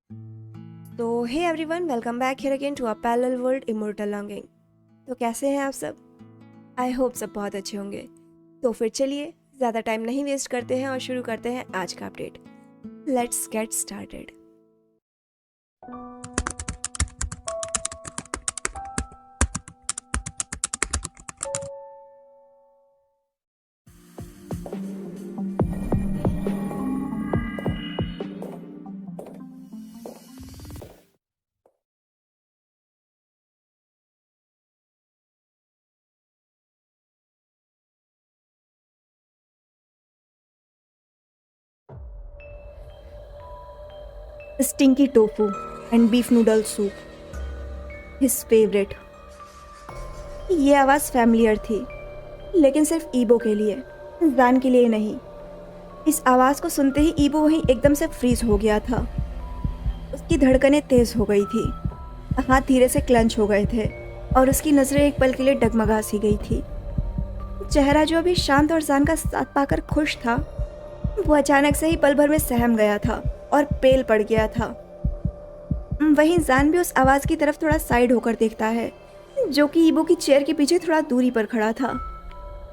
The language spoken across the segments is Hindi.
तो hey everyone, welcome back here again to a parallel world immortal longing. तो कैसे हैं आप सब? आई होप सब बहुत अच्छे होंगे। तो फिर चलिए ज़्यादा टाइम नहीं वेस्ट करते हैं और शुरू करते हैं आज का update. Let's get started. Stinky tofu and beef noodle soup, his favourite. ये आवाज़ फैमिलियर थी, लेकिन सिर्फ ईबो के लिए, जान के लिए नहीं। इस आवाज़ को सुनते ही ईबो वहीं एकदम से फ्रीज हो गया था। उसकी धड़कनें तेज हो गई थी, हाथ धीरे से क्लेंच हो गए थे और उसकी नज़रें एक पल के लिए डगमगा सी गई थी। चेहरा जो अभी शांत और जान का साथ पाकर खुश था, वो अचानक से ही पल भर में सहम गया था और पेल पड़ गया था। वहीं जान भी उस आवाज़ की तरफ थोड़ा साइड होकर देखता है, जो कि ईबो की चेयर के पीछे थोड़ा दूरी पर खड़ा था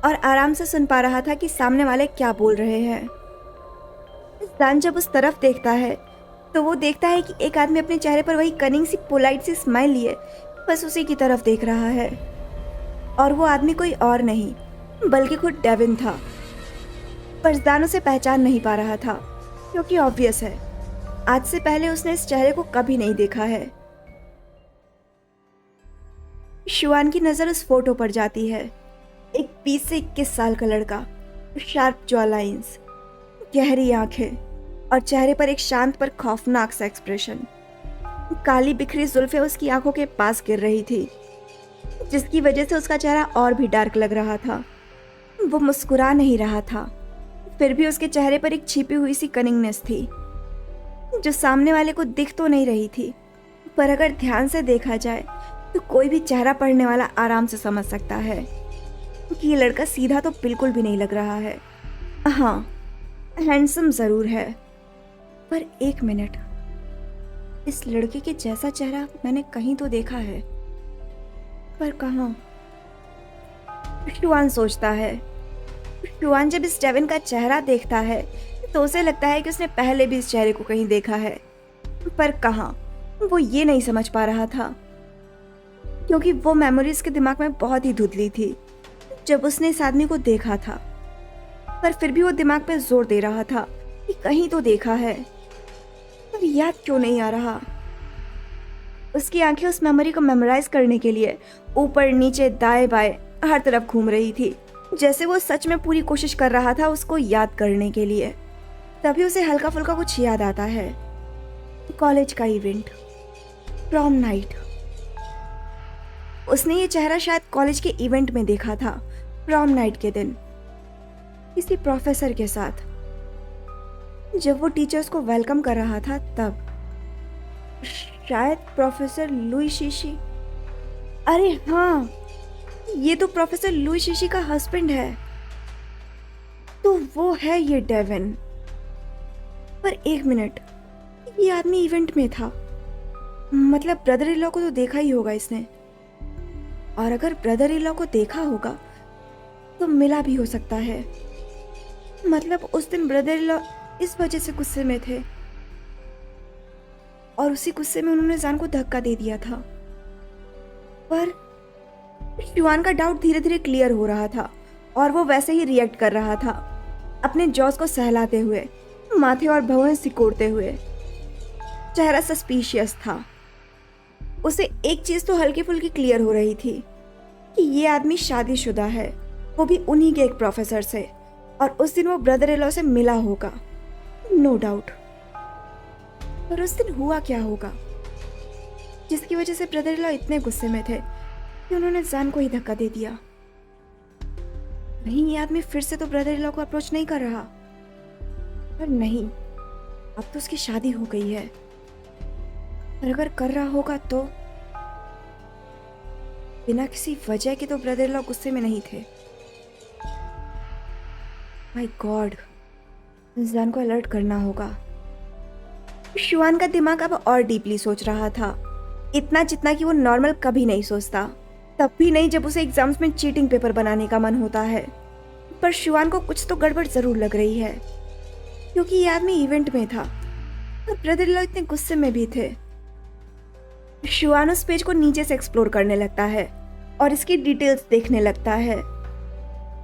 और आराम से सुन पा रहा था कि सामने वाले क्या बोल रहे हैं। जान जब उस तरफ देखता है तो वो देखता है कि एक आदमी अपने चेहरे पर वही कनिंग सी पोलाइट सी स्माइल लिए बस उसी की तरफ देख रहा है, और वो आदमी कोई और नहीं बल्कि खुद डेविन था। पर जान उसे पहचान नहीं पा रहा था, क्योंकि ऑब्वियस है, आज से पहले उसने इस चेहरे को कभी नहीं देखा है। शुआन की नज़र उस फोटो पर जाती है। एक 20 से 21 साल का लड़का, शार्प जॉ लाइंस, गहरी आंखें और चेहरे पर एक शांत पर खौफनाक सा एक्सप्रेशन। काली बिखरी जुल्फें उसकी आंखों के पास गिर रही थी, जिसकी वजह से उसका चेहरा और भी डार्क लग रहा था। वो मुस्कुरा नहीं रहा था, फिर भी उसके चेहरे पर एक छिपी हुई सी कनिंगनेस थी, जो सामने वाले को दिख तो नहीं रही थी, पर अगर ध्यान से देखा जाए तो कोई भी चेहरा पढ़ने वाला आराम से समझ सकता है कि ये लड़का सीधा तो बिल्कुल भी नहीं लग रहा है। हाँ, हैंडसम जरूर है, पर एक मिनट, इस लड़के के जैसा चेहरा मैंने कहीं तो देखा है, पर कहाँ? शुआन सोचता है। शुआन जब इस डेविन का चेहरा देखता है तो उसे लगता है कि उसने पहले भी इस चेहरे को कहीं देखा है, पर कहाँ, वो ये नहीं समझ पा रहा था, क्योंकि वो मेमोरी उसके दिमाग में बहुत ही धुंधली थी जब उसने इस आदमी को देखा था। पर फिर भी वो दिमाग पे जोर दे रहा था कि कहीं तो देखा है, पर याद क्यों नहीं आ रहा। उसकी आंखें उस मेमोरी को मेमोराइज करने के लिए ऊपर नीचे दाएं बाएं हर तरफ घूम रही थी, जैसे वो सच में पूरी कोशिश कर रहा था उसको याद करने के लिए। तभी उसे हल्का फुल्का कुछ याद आता है। कॉलेज का इवेंट, प्रॉम नाइट। उसने ये चेहरा शायद कॉलेज के इवेंट में देखा था, प्रॉम नाइट के दिन, किसी प्रोफेसर के साथ, जब वो टीचर्स को वेलकम कर रहा था तब। शायद प्रोफेसर लुई शीशी। अरे हाँ, ये तो प्रोफेसर लुई शीशी का हस्बैंड है। तो वो है ये डेविन। पर एक मिनट, ये आदमी इवेंट में था, मतलब ब्रदर इन लॉ को तो देखा ही होगा इसने, और अगर ब्रदर इन लॉ को देखा होगा तो मिला भी हो सकता है। मतलब उस दिन ब्रदर इन लॉ इस वजह से गुस्से में थे और उसी गुस्से में उन्होंने जान को धक्का दे दिया था। पर शुआन का डाउट धीरे धीरे क्लियर हो रहा था और वो वैसे ही रिएक्ट कर रहा था, अपने जॉस को सहलाते हुए, माथे और भौहें सिकोड़ते हुए। चेहरा सस्पिशियस था। उसे एक चीज तो हल्की फुल्की क्लियर हो रही थी कि ये आदमी शादीशुदा है, वो भी उन्हीं के एक प्रोफेसर से, और उस दिन वो ब्रदर इन लॉ से मिला होगा, नो डाउट। पर उस दिन हुआ क्या होगा जिसकी वजह से ब्रदर इन लॉ इतने गुस्से में थे कि उन्होंने जान को ही धक्का दे दिया? नहीं, ये आदमी फिर से तो ब्रदर इन लॉ को अप्रोच नहीं कर रहा। पर नहीं, अब तो उसकी शादी हो गई है, और अगर कर रहा होगा तो बिना किसी वजह के तो ब्रदर इन लॉ गुस्से में नहीं थे। माय गॉड, जान को अलर्ट करना होगा। शुआन का दिमाग अब और डीपली सोच रहा था, इतना जितना कि वो नॉर्मल कभी नहीं सोचता, तब भी नहीं जब उसे एग्जाम्स में चीटिंग पेपर बनाने का मन होता है। पर शुआन को कुछ तो गड़बड़ जरूर लग रही है, क्योंकि ये आदमी इवेंट में था और ब्रदर इन लॉ इतने गुस्से में भी थे। शुआन उस पेज को नीचे से एक्सप्लोर करने लगता है और इसकी डिटेल्स देखने लगता है।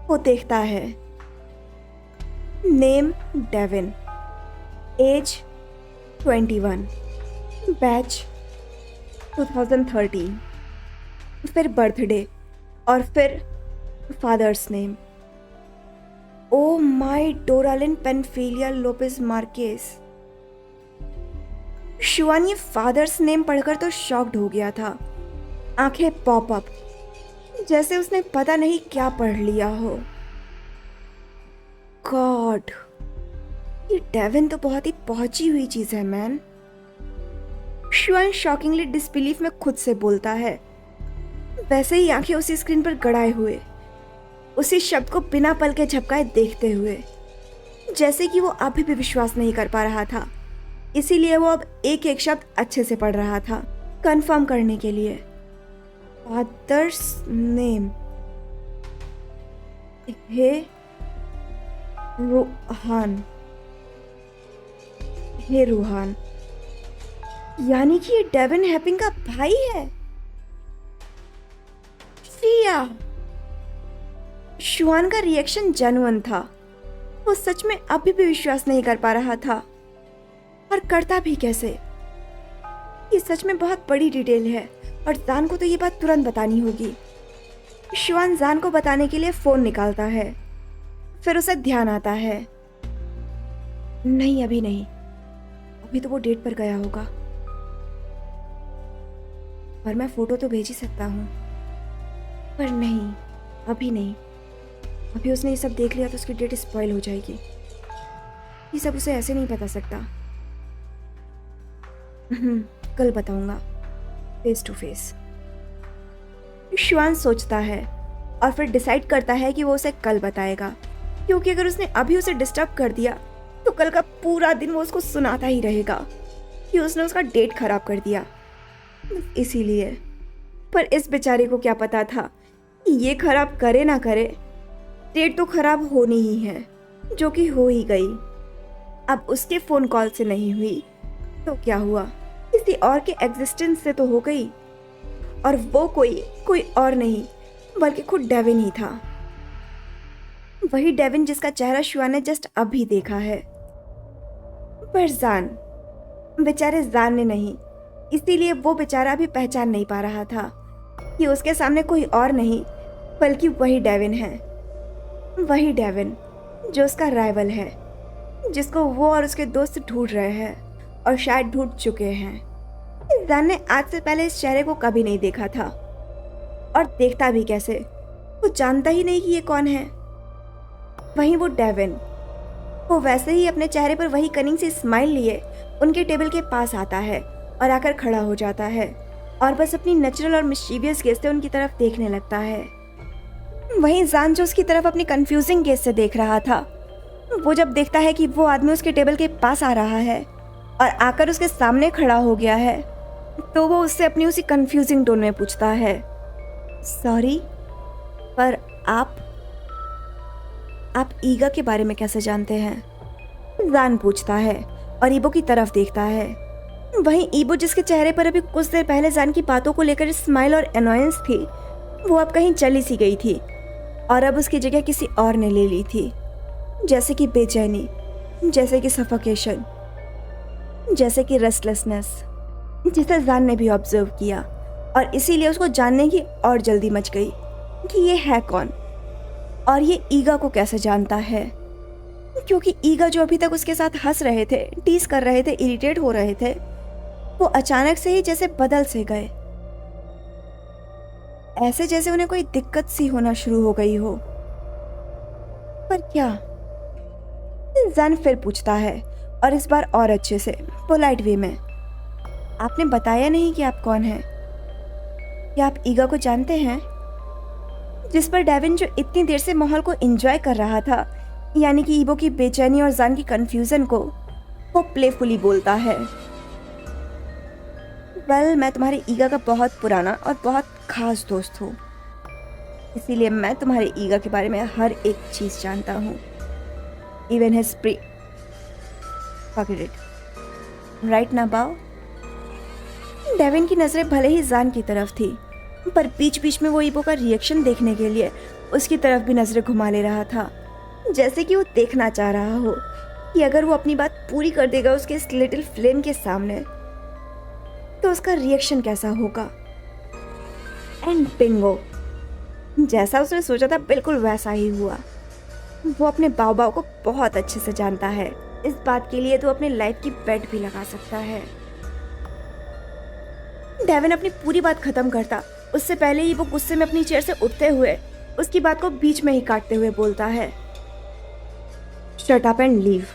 वो देखता है नेम डेविन, एज 21, बैच 2013, फिर बर्थडे और फिर फादर्स नेम, ओ माई डोरालिन पेनफिलिया लोपेज मार्केस। शुआन ये फादर्स नेम पढ़कर तो शॉक्ड हो गया था, आंखें पॉप अप, जैसे उसने पता नहीं क्या पढ़ लिया हो। गॉड, ये डेविन तो बहुत ही पहुंची हुई चीज है मैन। शुआन शॉकिंगली डिसबिलीफ में खुद से बोलता है, वैसे ही आंखें उसी स्क्रीन पर गड़ाए हुए, उसी शब्द को बिना पल के झपकाए देखते हुए, जैसे कि वो अभी भी विश्वास नहीं कर पा रहा था। इसीलिए वो अब एक एक शब्द अच्छे से पढ़ रहा था, कंफर्म करने के लिए। फादर्स नेम, हे रूहान, हे रूहान, यानी कि ये डेविन हैपिंग का भाई है। फिया। शुआन का रिएक्शन जेन्युइन था। वो सच में अभी भी विश्वास नहीं कर पा रहा था, और करता भी कैसे। ये सच में बहुत बड़ी डिटेल है और जान को तो ये बात तुरंत बतानी होगी। शुआन जान को बताने के लिए फोन निकालता है, फिर उसे ध्यान आता है, नहीं अभी नहीं, अभी तो वो डेट पर गया होगा, और मैं फोटो तो भेज ही सकता हूँ, पर नहीं अभी नहीं, अभी उसने ये सब देख लिया तो उसकी डेट स्पॉइल हो जाएगी। ये सब उसे ऐसे नहीं बता सकता। कल बताऊंगा, फेस टू फेस। शुआन सोचता है और फिर डिसाइड करता है कि वो उसे कल बताएगा, क्योंकि अगर उसने अभी उसे डिस्टर्ब कर दिया तो कल का पूरा दिन वो उसको सुनाता ही रहेगा कि उसने उसका डेट खराब कर दिया। इसीलिए, पर इस बेचारे को क्या पता था कि ये खराब करे ना करे, डेट तो खराब होनी ही है, जो कि हो ही गई। अब उसके फोन कॉल से नहीं हुई तो क्या हुआ, किसी और के एग्जिस्टेंस से तो हो गई, और वो कोई और नहीं बल्कि खुद डेविन ही था। वही डेविन जिसका चेहरा शुआन ने जस्ट अभी देखा है। पर जान, बेचारे जान ने नहीं, इसीलिए वो बेचारा भी पहचान नहीं पा रहा था कि उसके सामने कोई और नहीं बल्कि वही डेविन है। वही डेविन जो उसका राइवल है, जिसको वो और उसके दोस्त ढूंढ रहे हैं और शायद ढूंढ चुके हैं। जान ने आज से पहले इस चेहरे को कभी नहीं देखा था, और देखता भी कैसे, वो जानता ही नहीं कि ये कौन है। वहीं वो डेविन, वो वैसे ही अपने चेहरे पर वही कनिंग सी स्माइल लिए उनके टेबल के पास आता है और आकर खड़ा हो जाता है, और बस अपनी नेचुरल और मिस्चीवियस गेज से उनकी तरफ देखने लगता है। वहीं जान जो उसकी तरफ अपनी कंफ्यूजिंग गेज से देख रहा था, वो जब देखता है कि वो आदमी उसके टेबल के पास आ रहा है और आकर उसके सामने खड़ा हो गया है, तो वो उससे अपनी उसी कंफ्यूजिंग टोन में पूछता है, सॉरी, पर आप ईगा के बारे में कैसे जानते हैं? जान पूछता है और ईबो की तरफ देखता है। वहीं ईबो, जिसके चेहरे पर अभी कुछ देर पहले जान की बातों को लेकर स्माइल और अनोयंस थी, वो अब कहीं चली सी गई थी और अब उसकी जगह किसी और ने ले ली थी, जैसे कि बेचैनी, जैसे कि सफोकेशन, जैसे कि रेस्टलेसनेस, जिसे जान ने भी ऑब्जर्व किया, और इसीलिए उसको जानने की और जल्दी मच गई कि ये है कौन और ये ईगा को कैसे जानता है। क्योंकि ईगा, जो अभी तक उसके साथ हंस रहे थे, टीस कर रहे थे, इरिटेट हो रहे थे, वो अचानक से ही जैसे बदल से गए, ऐसे जैसे उन्हें कोई दिक्कत सी होना शुरू हो गई हो। पर क्या? जान फिर पूछता है, और इस बार और अच्छे से, पोलाइट वे में, आपने बताया नहीं कि आप कौन हैं? क्या आप ईगा को जानते हैं? जिस पर डेविन, जो इतनी देर से माहौल को एंजॉय कर रहा था, यानी कि ईबो की बेचैनी और जान की कंफ्यूजन को, वो प्लेफुली बोलता है, वेल, मैं तुम्हारी ईगा का बहुत पुराना और बहुत खास दोस्त हूँ, इसीलिए मैं तुम्हारे ईगा के बारे में हर एक चीज़ जानता हूँ। Even his pre forget it right ना बाओ। डेविन की नज़रें भले ही जान की तरफ थी, पर बीच बीच में वो ईबो का रिएक्शन देखने के लिए उसकी तरफ भी नज़रें घुमा ले रहा था, जैसे कि वो देखना चाह रहा हो कि अगर वो अपनी बात पूरी कर देगा उसके इस लिटिल फ्लेम के सामने तो उसका रिएक्शन कैसा होगा। एंड बिंगो, जैसा उसने सोचा था बिल्कुल वैसा ही हुआ। वो अपने बाव बाव को बहुत अच्छे से जानता है, इस बात के लिए तो अपने लाइफ की बेट भी लगा सकता है। डेविन अपनी पूरी बात खत्म करता उससे पहले ही वो गुस्से में अपनी चेयर से उठते हुए उसकी बात को बीच में ही काटते हुए बोलता है, शट अप एंड लीव।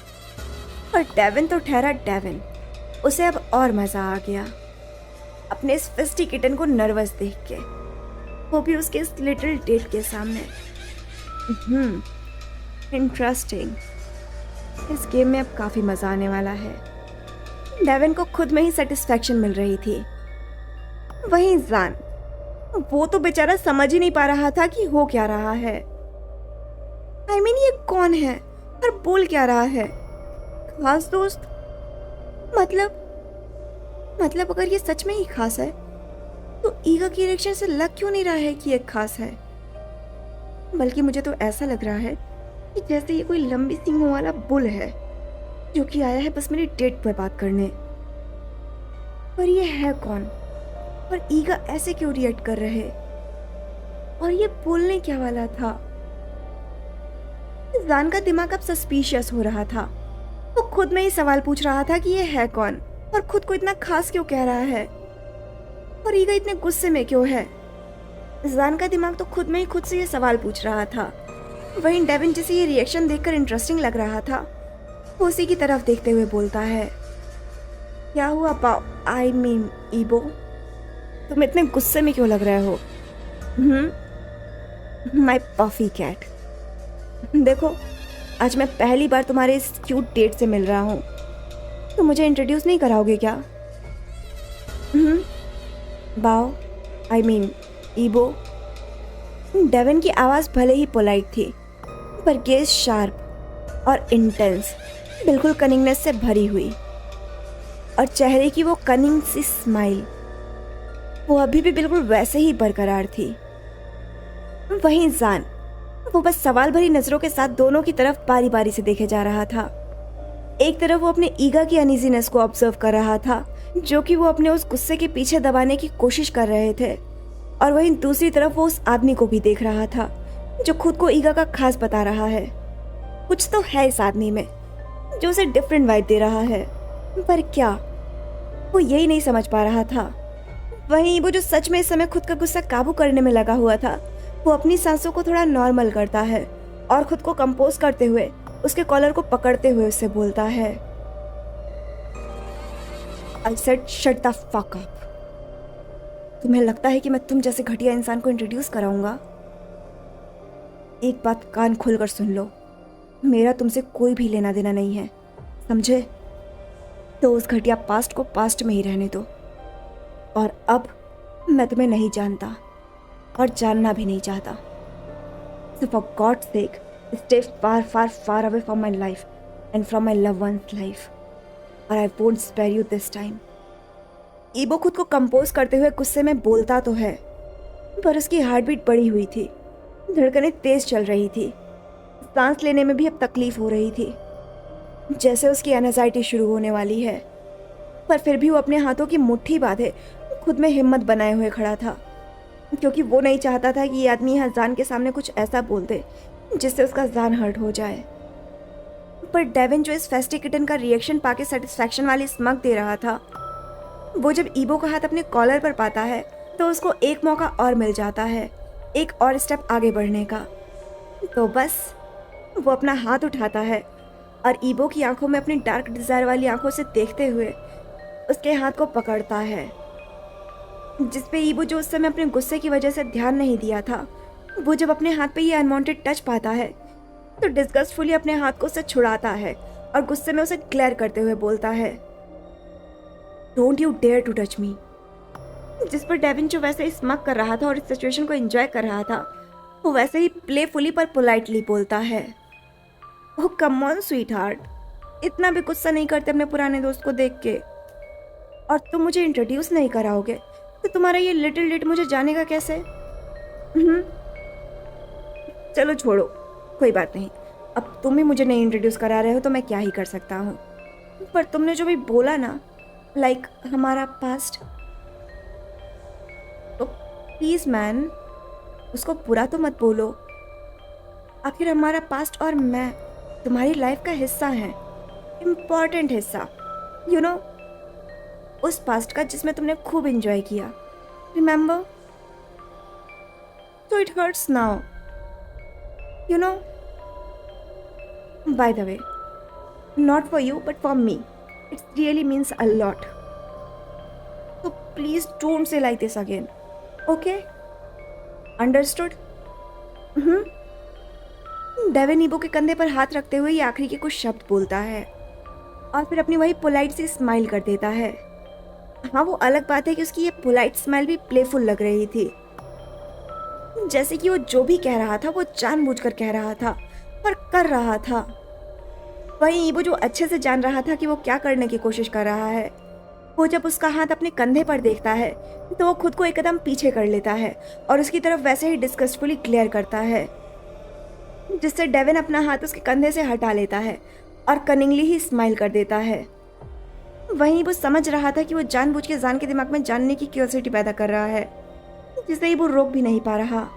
और डेविन तो ठहरा डेविन, उसे अब और मजा आ गया अपने इस फेस्टी किटन को नर्वस देख के, वो भी उसके इस लिटिल डेट के सामने। इंटरेस्टिंग, इस गेम में अब काफी मजा आने वाला है। डेविन को खुद में ही सेटिस्फैक्शन मिल रही थी। वहीं जान, वो तो बेचारा समझ ही नहीं पा रहा था कि हो क्या रहा है। I mean, ये कौन है और बोल क्या रहा है? खास दोस्त? मतलब अगर ये सच में ही खास है तो ईगा की रिएक्शन से लग क्यों नहीं रहा है कि ये खास है? बल्कि मुझे तो ऐसा लग रहा है कि जैसे ये कोई लंबी सींगों वाला बुल है जो कि आया है बस मेरी डेट पर बात करने। पर ये है कौन और ईगा ऐसे क्यों रिएक्ट कर रहे? और ये बोलने क्या वाला था? जान का दिमाग अब सस्पिशियस हो रहा था। वो खुद में ही सवाल पूछ रहा था कि ये है कौन और खुद को इतना खास क्यों कह रहा है, और ईगा इतने गुस्से में क्यों है। जान का दिमाग तो खुद में ही खुद से ये सवाल पूछ रहा था। वहीं डेविन जिसे ये रिएक्शन देखकर इंटरेस्टिंग लग रहा था, वो उसी की तरफ देखते हुए बोलता है, क्या हुआ पाओ? आई मीन ईबो, तुम इतने गुस्से में क्यों लग रहे हो? माय पफी कैट, देखो आज मैं पहली बार तुम्हारे इस क्यूट डेट से मिल रहा हूँ, तो मुझे इंट्रोड्यूस नहीं कराओगे क्या? बाओ, आई मीन ईबो। डेविन की आवाज़ भले ही पोलाइट थी, पर गेज शार्प और इंटेंस, बिल्कुल कनिंगनेस से भरी हुई, और चेहरे की वो कनिंग सी स्माइल वो अभी भी बिल्कुल वैसे ही बरकरार थी। वहीं जान, वो बस सवाल भरी नजरों के साथ दोनों की तरफ बारी बारी से देखे जा रहा था। एक तरफ वो अपने ईगा की अनइजीनेस को ऑब्जर्व कर रहा था, जो कि वो अपने उस गुस्से के पीछे दबाने की कोशिश कर रहे थे, और वहीं दूसरी तरफ वो उस आदमी को भी देख रहा था जो खुद को ईगा का खास बता रहा है। कुछ तो है इस आदमी में जो उसे डिफरेंट वाइब दे रहा है, पर क्या, वो यही नहीं समझ पा रहा था। वहीं वो जो सच में इस समय खुद का गुस्सा काबू करने में लगा हुआ था, वो अपनी सांसों को थोड़ा नॉर्मल करता है और खुद को कंपोज करते हुए उसके कॉलर को पकड़ते हुए उससे बोलता है, I said shut the fuck up. तुम्हें लगता है कि मैं तुम जैसे घटिया इंसान को इंट्रोड्यूस कराऊंगा? एक बात कान खोलकर सुन लो, मेरा तुमसे कोई भी लेना देना नहीं है, समझे? तो उस घटिया पास्ट को पास्ट में ही रहने दो। और अब मैं तुम्हें नहीं जानता और जानना भी नहीं चाहता। So for God's sake, stay far, far, far away from my life and from my loved one's life, or I won't spare you this time. ईबो खुद को कंपोज करते हुए गुस्से में बोलता तो है, पर उसकी हार्ट बीट बढ़ी हुई थी, धड़कनें तेज चल रही थी, सांस लेने में भी अब तकलीफ हो रही थी, जैसे उसकी एंजाइटी शुरू होने वाली है। पर फिर भी वो अपने हाथों की मुट्ठी बांधे खुद में हिम्मत बनाए हुए खड़ा था, क्योंकि वो नहीं चाहता था कि ये आदमी यहाँ जान के सामने कुछ ऐसा बोल दे जिससे उसका जान हर्ट हो जाए। पर डेविन जो इस फेस्टी किटन का रिएक्शन पाके सेटिस्फैक्शन वाली स्मग दे रहा था, वो जब ईबो का हाथ अपने कॉलर पर पाता है तो उसको एक मौका और मिल जाता है, एक और स्टेप आगे बढ़ने का। तो बस वो अपना हाथ उठाता है और ईबो की आंखों में अपनी डार्क डिजायर वाली आंखों से देखते हुए उसके हाथ को पकड़ता है, जिसपे ईबो जो उस समय अपने गुस्से की वजह से ध्यान नहीं दिया था, वो जब अपने हाथ पे ये अनवांटेड टच पाता है तो डिस्गस्टफुली अपने हाथ को उससे छुड़ाता है और गुस्से में उसे ग्लेयर करते हुए बोलता है, don't you dare to touch me, जिस पर डेविन जो वैसे ही स्मग कर रहा था और इस सिचुएशन को एंजॉय कर रहा था, वो वैसे ही प्लेफुली पर पोलाइटली बोलता है, ओह कम ऑन स्वीट हार्ट, इतना भी गुस्सा नहीं करते अपने पुराने दोस्त को देख के। और तुम मुझे इंट्रोड्यूस नहीं कराओगे तो तुम्हारा ये लिटिल डिट मुझे जानेगा कैसे? चलो छोड़ो, कोई बात नहीं। अब तुम ही मुझे नहीं इंट्रोड्यूस करा रहे हो तो मैं क्या ही कर सकता हूँ। पर तुमने जो भी बोला ना, लाइक हमारा पास्ट, तो प्लीज मैन उसको बुरा तो मत बोलो। आखिर हमारा पास्ट और मैं तुम्हारी लाइफ का हिस्सा है, इम्पॉर्टेंट हिस्सा, यू नो, उस पास्ट का जिसमें तुमने खूब एंजॉय किया, remember? So it hurts now, you know. By the way, not for you but for me, it really means a lot. So please don't say like this again, okay? Understood? Devin Ebo के कंधे पर हाथ रखते हुए ये आखिरी के कुछ शब्द बोलता है और फिर अपनी वही पोलाइट सी स्माइल कर देता है। हाँ, वो अलग बात है कि उसकी ये पोलाइट स्माइल भी प्लेफुल लग रही थी, जैसे कि वो जो भी कह रहा था वो जानबूझकर कह रहा था और कर रहा था। वहीं ईबो जो अच्छे से जान रहा था कि वो क्या करने की कोशिश कर रहा है, वो जब उसका हाथ अपने कंधे पर देखता है तो वो खुद को एक कदम पीछे कर लेता है और उसकी तरफ वैसे ही डिस्गस्टफुली ग्लेयर करता है, जिससे डेविन अपना हाथ उसके कंधे से हटा लेता है और कनिंगली ही स्माइल कर देता है। वहीं वो समझ रहा था कि वो जानबूझ के जान के दिमाग में जानने की क्यूरियोसिटी पैदा कर रहा है, जिसे वो रोक भी नहीं पा रहा।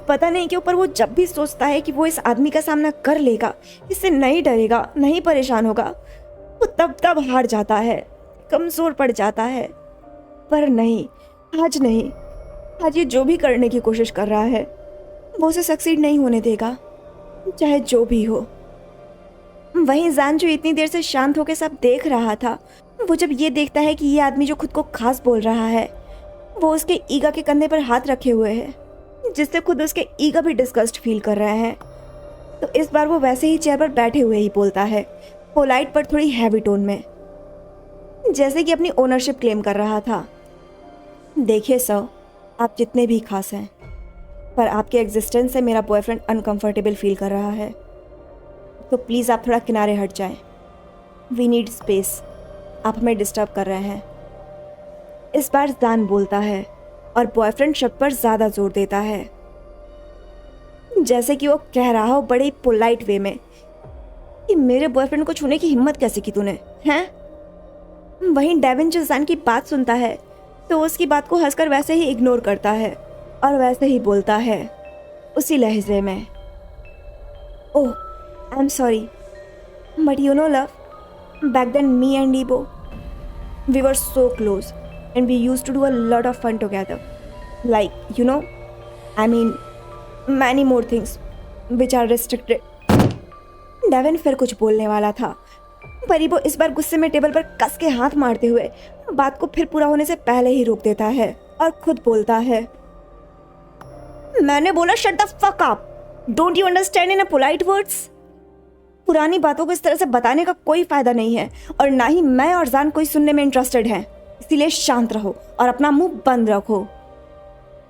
पता नहीं क्यों, पर वो जब भी सोचता है कि वो इस आदमी का सामना कर लेगा, इससे नहीं डरेगा, नहीं परेशान होगा, वो तब हार जाता है, कमजोर पड़ जाता है। पर नहीं, आज नहीं। आज ये जो भी करने की कोशिश कर रहा है वो उसे सक्सीड नहीं होने देगा, चाहे जो भी हो। वहीं जान जो इतनी देर से शांत होकर सब देख रहा था, वो जब ये देखता है कि ये आदमी जो खुद को खास बोल रहा है वो उसके ईगा के कंधे पर हाथ रखे हुए है, जिससे खुद उसके ईगा भी डिस्गस्ट फील कर रहे हैं, तो इस बार वो वैसे ही चेयर पर बैठे हुए ही बोलता है, पोलाइट पर थोड़ी हैवी टोन में, जैसे कि अपनी ओनरशिप क्लेम कर रहा था। देखिए सर, आप जितने भी खास हैं, पर आपके एग्जिस्टेंस से मेरा बॉयफ्रेंड अनकंफर्टेबल फील कर रहा है, तो प्लीज़ आप थोड़ा किनारे हट जाएं। वी नीड स्पेस, आप हमें डिस्टर्ब कर रहे हैं। इस बार जान बोलता है और बॉयफ्रेंड शब्द पर ज़्यादा जोर देता है, जैसे कि वो कह रहा हो बड़े पोलाइट वे में कि मेरे बॉयफ्रेंड को छूने की हिम्मत कैसे की तूने, हैं? वहीं डेविन जो जान की बात सुनता है तो उसकी बात को हंसकर वैसे ही इग्नोर करता है और वैसे ही बोलता है उसी लहजे में, oh I am sorry, but you know love, back then me and Ebo, we were so close and we used to do a lot of fun together, like, you know, I mean many more things which are restricted। Devin फिर कुछ बोलने वाला था, पर वो इस बार गुस्से में टेबल पर कस के हाथ मारते हुए बात को फिर पूरा होने से पहले ही रोक देता है और खुद बोलता है, मैंने बोला shut the fuck up, don't you understand in a polite words. पुरानी बातों को इस तरह से बताने का कोई फायदा नहीं है और ना ही मैं और जान कोई सुनने में इंटरेस्टेड हैं, इसीलिए शांत रहो और अपना मुंह बंद रखो।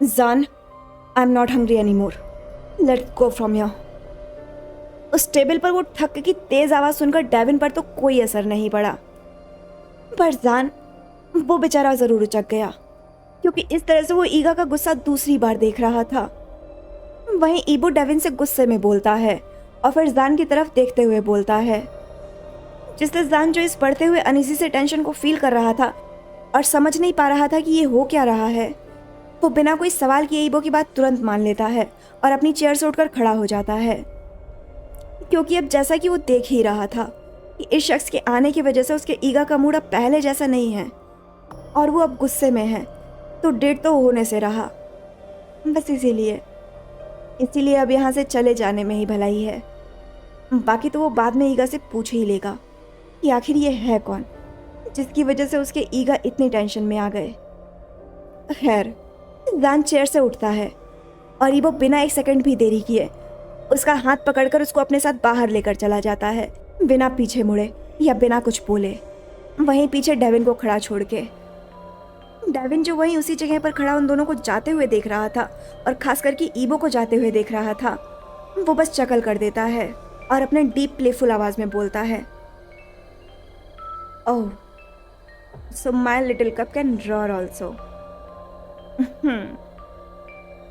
जान, I am not hungry any more, let's go from here. उस टेबल पर वो ठक की तेज आवाज सुनकर डेविन पर तो कोई असर नहीं पड़ा, पर जान, वो बेचारा जरूर उचक गया, क्योंकि इस तरह से वो ईगा का गुस्सा दूसरी बार देख रहा था। वहीं ईबो डेविन से गुस्से में बोलता है और फिर जान की तरफ देखते हुए बोलता है, जिससे जान जो इस बढ़ते हुए अनईजी से टेंशन को फील कर रहा था और समझ नहीं पा रहा था कि ये हो क्या रहा है, वो बिना कोई सवाल किए ईबो की बात तुरंत मान लेता है और अपनी चेयर से उठकर खड़ा हो जाता है, क्योंकि अब जैसा कि वो देख ही रहा था कि इस शख्स के आने की वजह से उसके ईगा का मूड अब पहले जैसा नहीं है और वो अब गुस्से में है, तो डेट तो होने से रहा, बस इसीलिए अब यहाँ से चले जाने में ही भलाई है। बाकी तो वो बाद में ईगा से पूछ ही लेगा कि आखिर ये है कौन जिसकी वजह से उसके ईगा इतनी टेंशन में आ गए। खैर, जान चेयर से उठता है और ईबो बिना एक सेकंड भी देरी किए उसका हाथ पकड़कर उसको अपने साथ बाहर लेकर चला जाता है, बिना पीछे मुड़े या बिना कुछ बोले, वहीं पीछे डेविन को खड़ा छोड़ के। डेविन जो वहीं उसी जगह पर खड़ा उन दोनों को जाते हुए देख रहा था और खास करके ईबो को जाते हुए देख रहा था, वो बस चकल कर देता है और अपने डीप प्लेफुल आवाज में बोलता है, oh, so my little cub can roar also.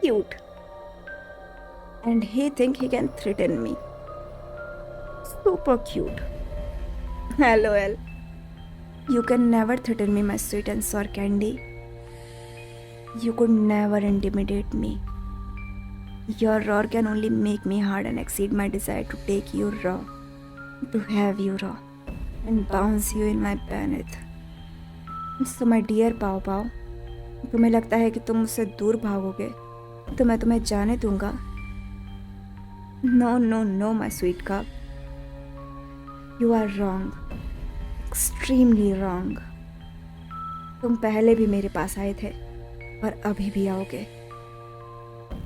Cute. And he think he can threaten me. Super cute. LOL. You can never threaten me, my sweet and sour candy. You could never intimidate me. Your roar can only make me hard and exceed my desire to take you raw, to have you raw, and bounce you in my beneath. So my dear pav pav, तुम्हें लगता है कि तुम मुझसे दूर भागोगे तो मैं तुम्हें जाने दूंगा? No, no, no, my sweet cup. You are wrong. Extremely wrong. तुम पहले भी मेरे पास आए थे और अभी भी आओगे।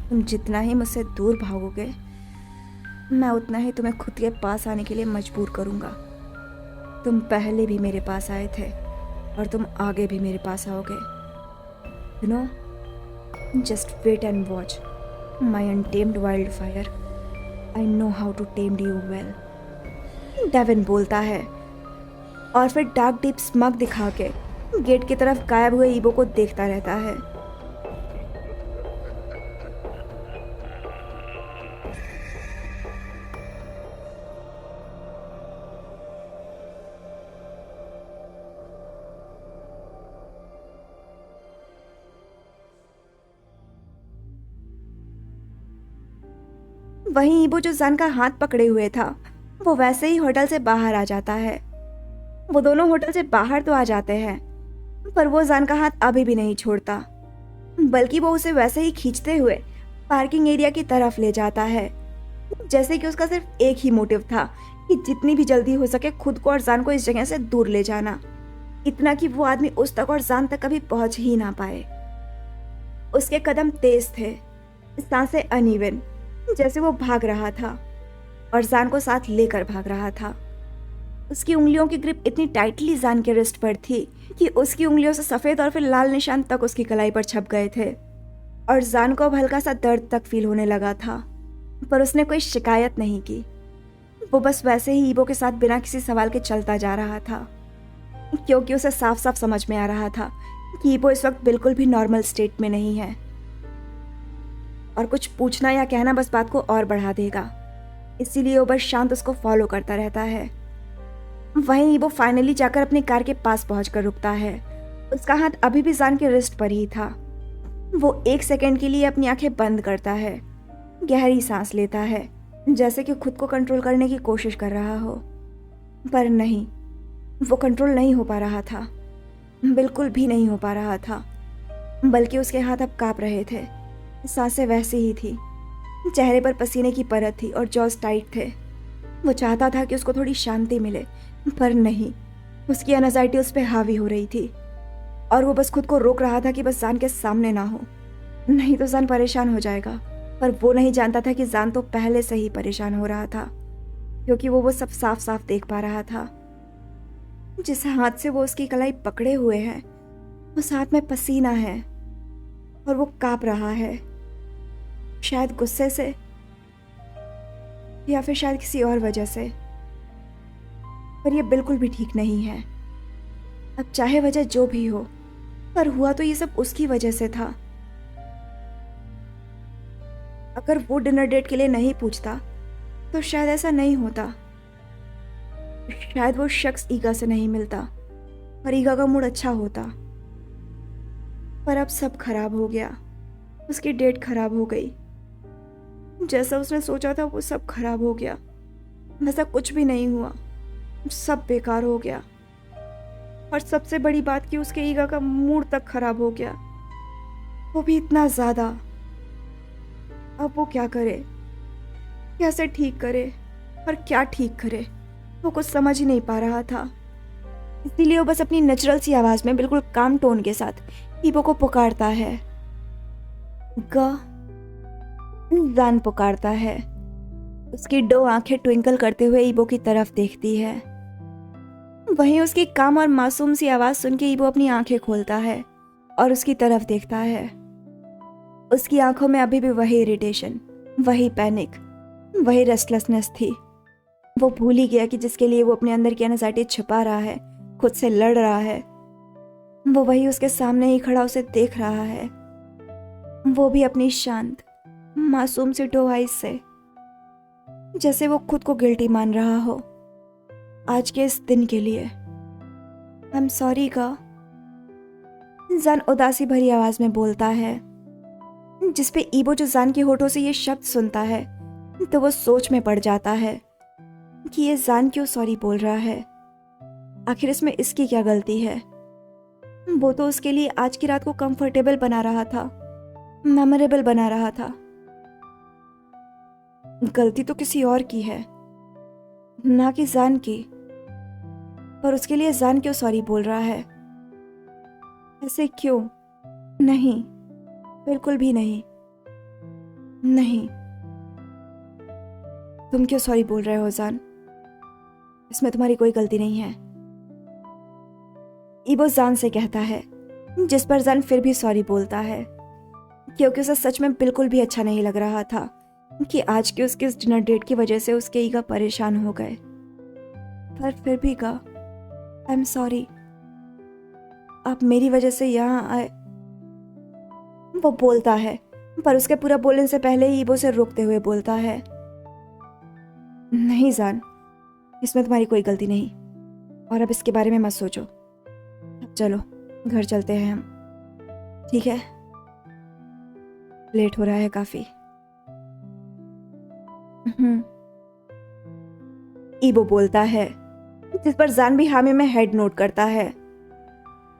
तुम जितना ही मुझसे दूर भागोगे, मैं उतना ही तुम्हें खुद के पास आने के लिए मजबूर करूँगा। तुम पहले भी मेरे पास आए थे और तुम आगे भी मेरे पास आओगे। You know, just wait and watch my untamed wildfire. I know how to tame you well. Devin बोलता है और फिर डार्क डीप स्मग दिखा के गेट की तरफ गायब हुए ईबो को देखता रहता है। वहीं ईबो जो जान का हाथ पकड़े हुए था, वो वैसे ही होटल से बाहर आ जाता है। वो दोनों होटल से बाहर तो आ जाते हैं, पर वो जान का हाथ अभी भी नहीं छोड़ता, बल्कि वो उसे वैसे ही खींचते हुए पार्किंग एरिया की तरफ ले जाता है, जैसे कि उसका सिर्फ एक ही मोटिव था कि जितनी भी जल्दी हो सके खुद को और जान को इस जगह से दूर ले जाना, इतना कि वो आदमी उस तक और जान तक कभी पहुंच ही ना पाए। उसके कदम तेज थे, सांसें अनइवन, जैसे वो भाग रहा था और जान को साथ लेकर भाग रहा था। उसकी उंगलियों की ग्रिप इतनी टाइटली जान के रिस्ट पर थी कि उसकी उंगलियों से सफ़ेद और फिर लाल निशान तक उसकी कलाई पर छप गए थे और जान को अब हल्का सा दर्द तक फील होने लगा था, पर उसने कोई शिकायत नहीं की। वो बस वैसे ही ईबो के साथ बिना किसी सवाल के चलता जा रहा था, क्योंकि उसे साफ साफ समझ में आ रहा था कि ईबो इस वक्त बिल्कुल भी नॉर्मल स्टेट में नहीं है और कुछ पूछना या कहना बस बात को और बढ़ा देगा। इसीलिए वो बस शांत उसको फॉलो करता रहता है। वहीं वो फाइनली जाकर अपनी कार के पास पहुंचकर रुकता है। उसका हाथ अभी भी जान के रिस्ट पर ही था। वो 1 सेकंड के लिए अपनी आंखें बंद करता है, गहरी सांस लेता है, जैसे कि खुद को कंट्रोल करने की कोशिश कर रहा हो, पर नहीं, वो कंट्रोल नहीं हो पा रहा था, बिल्कुल भी नहीं हो पा रहा था, बल्कि उसके हाथ अब कांप रहे थे। सांसें वैसी ही थी, चेहरे पर पसीने की परत थी और जॉज टाइट थे। वो चाहता था कि उसको थोड़ी शांति मिले, पर नहीं, उसकी एंजाइटी उस पर हावी हो रही थी और वो बस खुद को रोक रहा था कि बस जान के सामने ना हो, नहीं तो जान परेशान हो जाएगा। पर वो नहीं जानता था कि जान तो पहले से ही परेशान हो रहा था, क्योंकि वो सब साफ साफ देख पा रहा था। जिस हाथ से वो उसकी कलाई पकड़े हुए है, उस हाथ में पसीना है और वो कांप रहा है, शायद गुस्से से या फिर शायद किसी और वजह से, पर यह बिल्कुल भी ठीक नहीं है। अब चाहे वजह जो भी हो, पर हुआ तो ये सब उसकी वजह से था। अगर वो डिनर डेट के लिए नहीं पूछता तो शायद ऐसा नहीं होता, शायद वो शख्स ईगा से नहीं मिलता और ईगा का मूड अच्छा होता। पर अब सब खराब हो गया, उसकी डेट खराब हो गई। जैसा उसने सोचा था वो सब खराब हो गया, वैसा कुछ भी नहीं हुआ, सब बेकार हो गया। और सबसे बड़ी बात कि उसके ईगा का मूड तक खराब हो गया, वो भी इतना ज्यादा। अब वो क्या करे, कैसे ठीक करे और क्या ठीक करे, वो कुछ समझ ही नहीं पा रहा था। इसीलिए वो बस अपनी नेचुरल सी आवाज में बिल्कुल काम टोन के साथ ईबो को पुकारता है। जान पुकारता है। उसकी 2 आंखें ट्विंकल करते हुए ईबो की तरफ देखती है। वहीं उसकी काम और मासूम सी आवाज सुन के ईबो अपनी आंखें खोलता है और उसकी तरफ देखता है। उसकी आंखों में अभी भी वही इरिटेशन, वही पैनिक, वही रेस्टलेसनेस थी। वो भूल ही गया कि जिसके लिए वो अपने अंदर की एंजाइटी छिपा रहा है, खुद से लड़ रहा है, वो वही उसके सामने ही खड़ा उसे देख रहा है, वो भी अपनी शांत मासूम सी डो आइज से, जैसे वो खुद को गिल्टी मान रहा हो आज के इस दिन के लिए। आई एम सॉरी का जान उदासी भरी आवाज में बोलता है, जिस पे ईबो जो जान के होठों से ये शब्द सुनता है तो वो सोच में पड़ जाता है कि ये जान क्यों सॉरी बोल रहा है। आखिर इसमें इसकी क्या गलती है? वो तो उसके लिए आज की रात को कंफर्टेबल बना रहा था, मेमोरेबल बना रहा था। गलती तो किसी और की है, ना कि जान की। पर उसके लिए जान क्यों सॉरी बोल रहा है? ऐसे क्यों? नहीं, बिल्कुल भी नहीं। नहीं, तुम क्यों सॉरी बोल रहे हो जान? इसमें तुम्हारी कोई गलती नहीं है, ईबो जान से कहता है, जिस पर जान फिर भी सॉरी बोलता है, क्योंकि उसे सच में बिल्कुल भी अच्छा नहीं लग रहा था कि आज की उसकी इस डिनर डेट की वजह से उसके ईगा परेशान हो गए। पर फिर भी कहा, आई एम सॉरी, आप मेरी वजह से यहाँ आए। वो बोलता है, पर उसके पूरा बोलने से पहले ही ईबो से रोकते हुए बोलता है, नहीं जान, इसमें तुम्हारी कोई गलती नहीं, और अब इसके बारे में मत सोचो। अब चलो घर चलते हैं हम, ठीक है? लेट हो रहा है काफी। ईबो बोलता है, जिस पर जान भी हामी में हेड नोट करता है।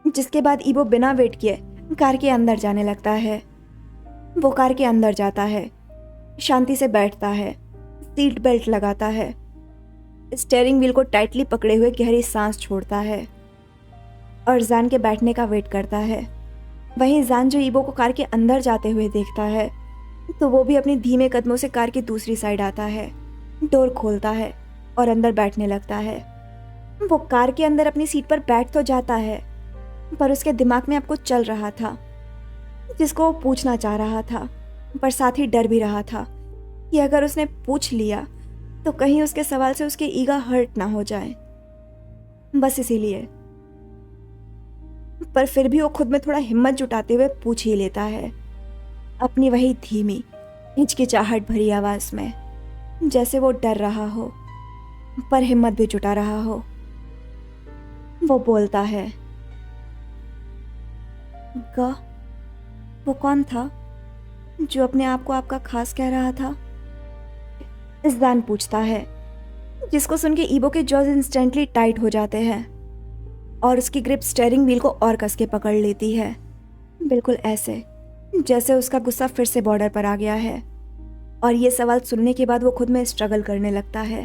जिसके बाद ईबो बिना वेट किए कार के अंदर जाने लगता है। वो कार के अंदर जाता है, शांति से बैठता है, सीट बेल्ट लगाता है, स्टीयरिंग व्हील को टाइटली पकड़े हुए गहरी सांस छोड़ता है और जान के बैठने का वेट करता है। वहीं जान जो ईबो को कार के अंदर जाते हुए देखता है तो वो भी अपने धीमे कदमों से कार की दूसरी साइड आता है, डोर खोलता है और अंदर बैठने लगता है। वो कार के अंदर अपनी सीट पर बैठ तो जाता है, पर उसके दिमाग में अब कुछ चल रहा था जिसको वो पूछना चाह रहा था, पर साथ ही डर भी रहा था कि अगर उसने पूछ लिया तो कहीं उसके सवाल से उसके ईगा हर्ट ना हो जाए। बस इसीलिए, पर फिर भी वो खुद में थोड़ा हिम्मत जुटाते हुए पूछ ही लेता है, अपनी वही धीमी हिचकिचाहट भरी आवाज में, जैसे वो डर रहा हो पर हिम्मत भी जुटा रहा हो। वो बोलता है, गा, वो कौन था जो अपने आप को आपका खास कह रहा था? इज़ान पूछता है, जिसको सुन के ईबो के जॉज इंस्टेंटली टाइट हो जाते हैं और उसकी ग्रिप स्टीयरिंग व्हील को और कस के पकड़ लेती है, बिल्कुल ऐसे जैसे उसका गुस्सा फिर से बॉर्डर पर आ गया है। और ये सवाल सुनने के बाद वो खुद में स्ट्रगल करने लगता है।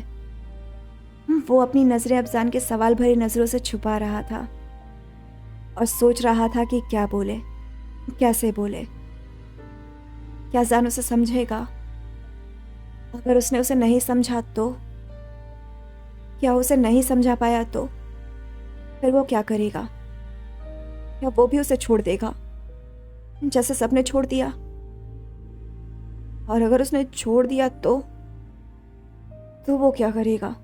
वो अपनी नज़रें अफजान के सवाल भरी नज़रों से छुपा रहा था और सोच रहा था कि क्या बोले, कैसे बोले। क्या जान उसे समझेगा? अगर उसने उसे नहीं समझा तो? क्या उसे नहीं समझा पाया तो फिर वो क्या करेगा? क्या वो भी उसे छोड़ देगा जैसे सबने छोड़ दिया? और अगर उसने छोड़ दिया तो वो क्या करेगा?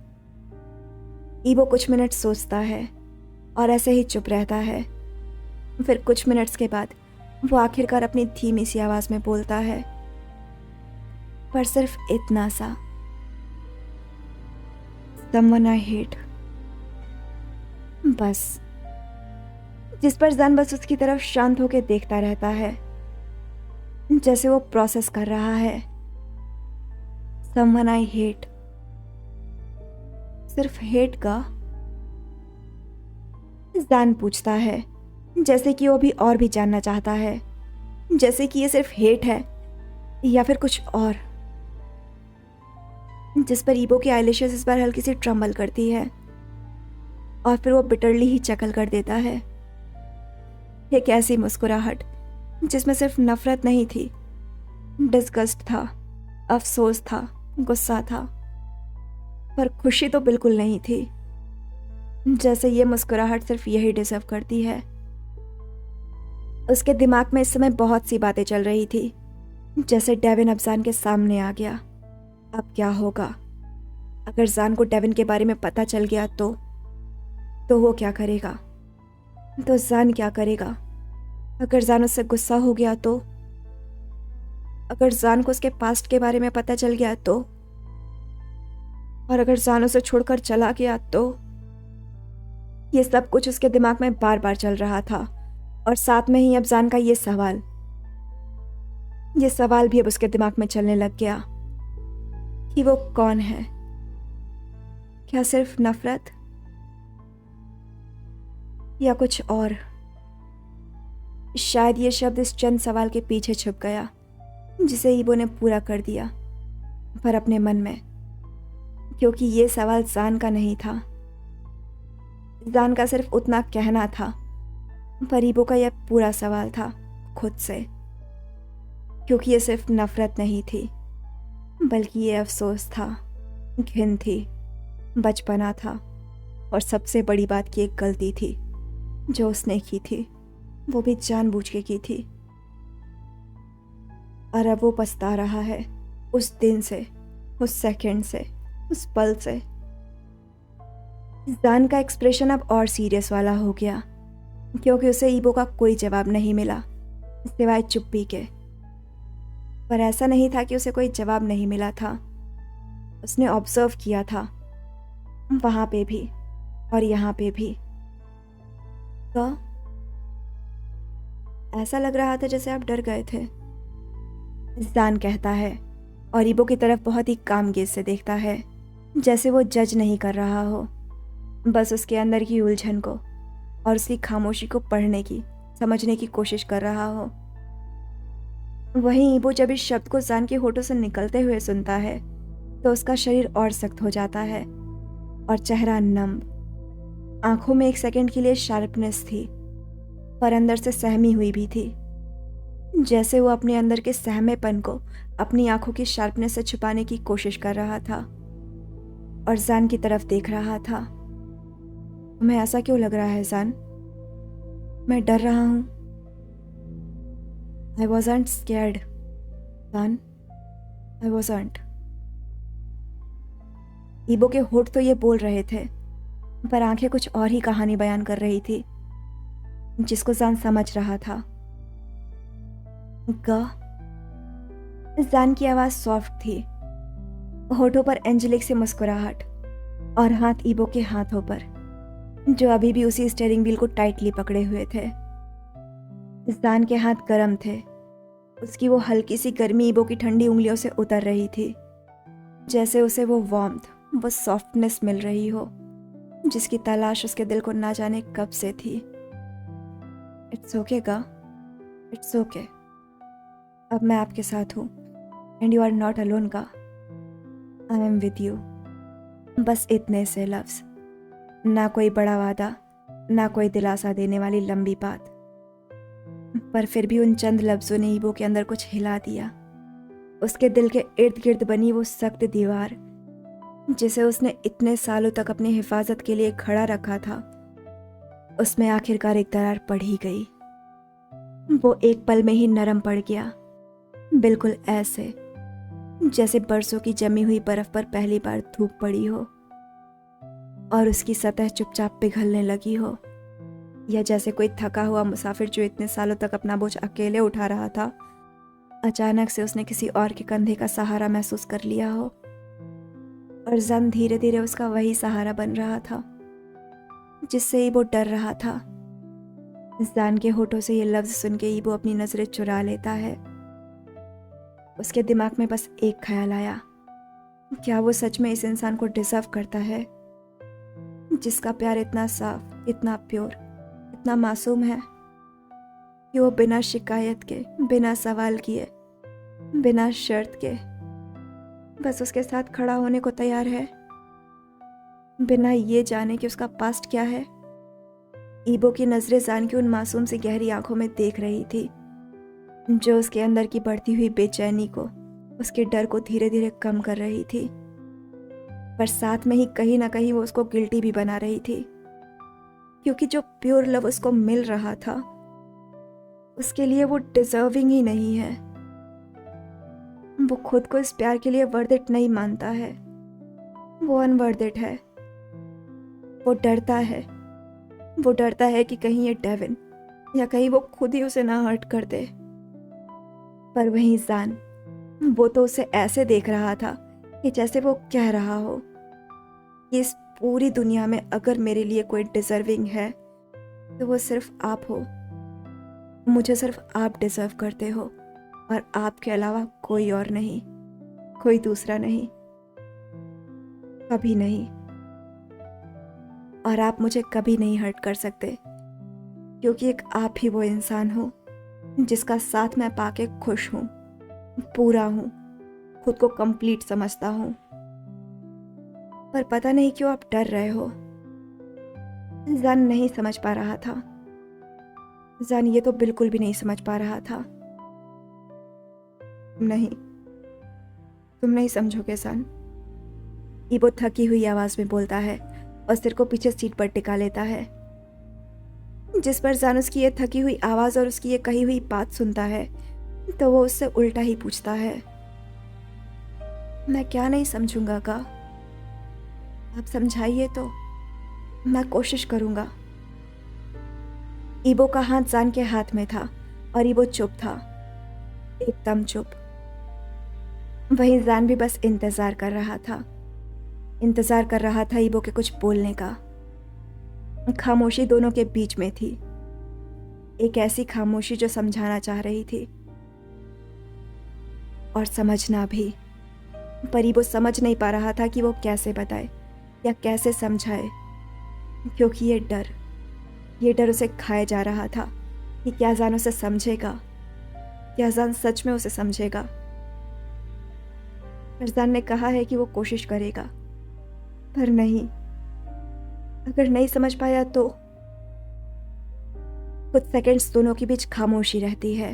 ईबो कुछ मिनट सोचता है और ऐसे ही चुप रहता है। फिर कुछ मिनट्स के बाद वो आखिरकार अपनी धीमी सी आवाज में बोलता है, पर सिर्फ इतना सा, someone I hate। बस। जिस पर जान बस उसकी तरफ शांत होकर देखता रहता है, जैसे वो प्रोसेस कर रहा है। someone I hate, सिर्फ हेट का? जान पूछता है, जैसे कि वो भी और भी जानना चाहता है, जैसे कि ये सिर्फ हेट है या फिर कुछ और। जिस पर ईबो की आईलैशेस इस बार हल्की सी ट्रम्बल करती है और फिर वो बिटरली ही चकल कर देता है। एक ऐसी मुस्कुराहट जिसमें सिर्फ नफरत नहीं थी, डिस्गस्ट था, अफसोस था, गुस्सा था, पर खुशी तो बिल्कुल नहीं थी। जैसे ये मुस्कुराहट सिर्फ यही डिजर्व करती है। उसके दिमाग में इस समय बहुत सी बातें चल रही थी। जैसे डेविन अब जान के सामने आ गया, अब क्या होगा? अगर जान को डेविन के बारे में पता चल गया तो वो क्या करेगा? तो जान क्या करेगा? अगर जान उससे गुस्सा हो गया तो? अगर जान को उसके पास्ट के बारे में पता चल गया तो? और अगर जान उसे छोड़कर चला गया तो? ये सब कुछ उसके दिमाग में बार बार चल रहा था, और साथ में ही अब जान का ये सवाल भी अब उसके दिमाग में चलने लग गया कि वो कौन है? क्या सिर्फ नफरत, या कुछ और? शायद ये शब्द इस चंद सवाल के पीछे छुप गया जिसे ईबो ने पूरा कर दिया, पर अपने मन में, क्योंकि ये सवाल जान का नहीं था। जान का सिर्फ उतना कहना था, पर ईबो का यह पूरा सवाल था खुद से, क्योंकि ये सिर्फ नफरत नहीं थी, बल्कि ये अफसोस था, घिन थी, बचपना था, और सबसे बड़ी बात की एक गलती थी जो उसने की थी, वो भी जानबूझ के की थी। और अब वो पछता रहा है उस दिन से, उस सेकंड से, उस पल से। जान का एक्सप्रेशन अब और सीरियस वाला हो गया, क्योंकि उसे ईबो का कोई जवाब नहीं मिला सिवाय चुप्पी के। पर ऐसा नहीं था कि उसे कोई जवाब नहीं मिला था, उसने ऑब्जर्व किया था, वहां पे भी और यहाँ पे भी। तो ऐसा लग रहा था जैसे आप डर गए थे, जान कहता है, और ईबो की तरफ बहुत ही काम गेज से देखता है, जैसे वो जज नहीं कर रहा हो, बस उसके अंदर की उलझन को और उसकी खामोशी को पढ़ने की, समझने की कोशिश कर रहा हो। वहीं ईबो जब इस शब्द को जान के होठों से निकलते हुए सुनता है तो उसका शरीर और सख्त हो जाता है और चेहरा नम। आंखों में एक सेकंड के लिए शार्पनेस थी, पर अंदर से सहमी हुई भी थी, जैसे वो अपने अंदर के सहमेपन को अपनी आंखों की शार्पनेस से छुपाने की कोशिश कर रहा था और जान की तरफ देख रहा था। तुम्हें ऐसा क्यों लग रहा है जान? मैं डर रहा हूं? I wasn't scared, जान, I wasn't। ईबो के होठ तो ये बोल रहे थे, पर आंखें कुछ और ही कहानी बयान कर रही थी, जिसको जान समझ रहा था। जान की आवाज सॉफ्ट थी, होठों पर एंजेलिक से मुस्कुराहट, और हाथ ईबो के हाथों पर, जो अभी भी उसी स्टीयरिंग व्हील को टाइटली पकड़े हुए थे। जान के हाथ गर्म थे, उसकी वो हल्की सी गर्मी ईबो की ठंडी उंगलियों से उतर रही थी, जैसे उसे वो वार्मथ, वो सॉफ्टनेस मिल रही हो जिसकी तलाश उसके दिल को ना जाने कब से थी। इट्स ओके गा, इट्स ओके। अब मैं आपके साथ हूँ, and you are not alone गा, आई एम विद यू। बस इतने से लफ्ज, ना कोई बड़ा वादा, ना कोई दिलासा देने वाली लंबी बात, पर फिर भी उन चंद लफ्जों ने ईबो के अंदर कुछ हिला दिया। उसके दिल के इर्द गिर्द बनी वो सख्त दीवार, जिसे उसने इतने सालों तक अपनी हिफाजत के लिए खड़ा रखा था, उसमें आखिरकार एक दरार पड़ ही गई। वो एक पल में ही नरम पड़ गया, बिल्कुल ऐसे जैसे बरसों की जमी हुई बर्फ पर पहली बार धूप पड़ी हो और उसकी सतह चुपचाप पिघलने लगी हो, या जैसे कोई थका हुआ मुसाफिर जो इतने सालों तक अपना बोझ अकेले उठा रहा था, अचानक से उसने किसी और के कंधे का सहारा महसूस कर लिया हो, और जन धीरे धीरे उसका वही सहारा बन रहा था जिससे ईबो डर रहा था। जान के होठों से ये लफ्ज सुन के ईबो अपनी नजरें चुरा लेता है। उसके दिमाग में बस एक ख्याल आया, क्या वो सच में इस इंसान को डिजर्व करता है, जिसका प्यार इतना साफ, इतना प्योर, इतना मासूम है कि वो बिना शिकायत के, बिना सवाल किए, बिना शर्त के बस उसके साथ खड़ा होने को तैयार है, बिना ये जाने कि उसका पास्ट क्या है। ईबो की नजरें जान की उन मासूम सी गहरी आंखों में देख रही थी, जो उसके अंदर की बढ़ती हुई बेचैनी को, उसके डर को धीरे धीरे कम कर रही थी, पर साथ में ही कहीं ना कहीं वो उसको गिल्टी भी बना रही थी, क्योंकि जो प्योर लव उसको मिल रहा था उसके लिए वो डिजर्विंग ही नहीं है। वो खुद को इस प्यार के लिए वर्थ इट नहीं मानता है। वो अनवर्थ इट है। वो डरता है। वो डरता है कि कहीं ये डेविन या कहीं वो खुद ही उसे ना हर्ट कर दे। पर वहीं जान, वो तो उसे ऐसे देख रहा था कि जैसे वो कह रहा हो कि इस पूरी दुनिया में अगर मेरे लिए कोई डिजर्विंग है तो वो सिर्फ आप हो। मुझे सिर्फ आप डिजर्व करते हो और आपके अलावा कोई और नहीं, कोई दूसरा नहीं, कभी नहीं। और आप मुझे कभी नहीं हर्ट कर सकते, क्योंकि एक आप ही वो इंसान हो जिसका साथ मैं पाके खुश हूँ, पूरा हूँ, खुद को कंप्लीट समझता हूँ। पर पता नहीं क्यों आप डर रहे हो। जान नहीं समझ पा रहा था। जान ये तो बिल्कुल भी नहीं समझ पा रहा था। नहीं, तुम नहीं समझोगे जान। ईबो थकी हुई आवाज में बोलता है और सिर को पीछे सीट पर टिका लेता है। जिस पर जान उसकी ये थकी हुई आवाज और उसकी ये कही हुई बात सुनता है तो वो उससे उल्टा ही पूछता है, मैं क्या नहीं समझूंगा का? आप समझाइए तो मैं कोशिश करूंगा। ईबो का हाथ जान के हाथ में था और ईबो चुप था, एकदम चुप। वहीं जान भी बस इंतजार कर रहा था। इंतजार कर रहा था ईबो के कुछ बोलने का। खामोशी दोनों के बीच में थी, एक ऐसी खामोशी जो समझाना चाह रही थी और समझना भी। पर ईबो समझ नहीं पा रहा था कि वो कैसे बताए या कैसे समझाए, क्योंकि ये डर उसे खाए जा रहा था कि क्या जान उसे समझेगा, क्या जान सच में उसे समझेगा। फरजान ने कहा है कि वो कोशिश करेगा, पर नहीं, अगर नहीं समझ पाया तो। कुछ सेकंड्स दोनों के बीच खामोशी रहती है।